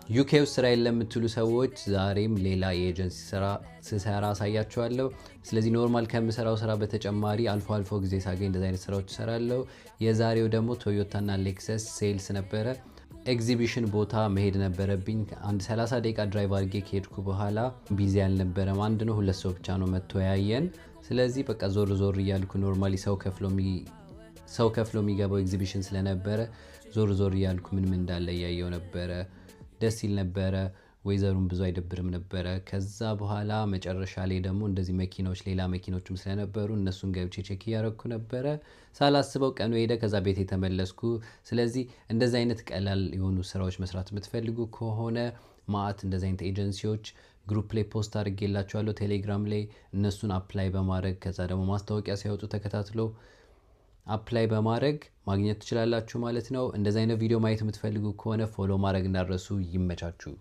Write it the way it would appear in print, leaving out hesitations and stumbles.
ዩኬ ውስጥ ስራ የለም የምትሉ ሰዎች ዛሬም ሌላ የኤጀንሲ ስራ ስሰራ አሳያችኋለሁ። ስለዚህ ኖርማል ከምሰራው ስራ በተጨማሪ አልፎ አልፎ ጊዜ ሳገኝ እንደዚህ አይነት ስራዎች እሰራለሁ። የዛሬው ደግሞ ቶዮታ እና ሌክሰስ ሴልስ ነበረ። ኤግዚቢሽን ቦታ መሄድ ነበረብኝ። አንድ 30 ደቂቃ ድራይቭ አድርጌ ከሄድኩ በኋላ ቢዚ አልነበረም። አንድ ነው ሁለት ሰው ብቻ ነው መጥቶ ያየን። ስለዚህ በቃ ዞር ዞር እያልኩ ኖርማሊ ሰው ከፍሎ የሚገባው ኤግዚቢሽን ስለነበረ ዞር ዞር እያልኩ ምን እንዳለ እያየው ነበረ። ደስ ይል ነበረ። ወይዘሩም ብዙ አይደብርም ነበረ። ከዛ በኋላ መጨረሻ ላይ ደግሞ እንደዚህ መኪናዎች ሌላ መኪኖችም ስለነበሩ እነሱን ገብቼ ቼክ እያረኩ ነበረ። ሳላስበው ቀኑ ሄደ። ከዛ ቤት የተመለስኩ። ስለዚህ እንደዚህ አይነት ቀላል የሆኑ ስራዎች መስራት የምትፈልጉ ከሆነ ማአት እንደዚህ አይነት ኤጀንሲዎች ግሩፕ ላይ ፖስት አድርጌላችኋለሁ ቴሌግራም ላይ። እነሱን አፕላይ በማድረግ ከዛ ደግሞ ማስታወቂያ ሲያወጡ ተከታትሎ አፕላይ በማድረግ ማግኘት ትችላላችሁ ማለት ነው። እንደዚህ አይነት ቪዲዮ ማየት የምትፈልጉ ከሆነ ፎሎ ማድረግ እንዳትረሱ። ይመቻችሁ።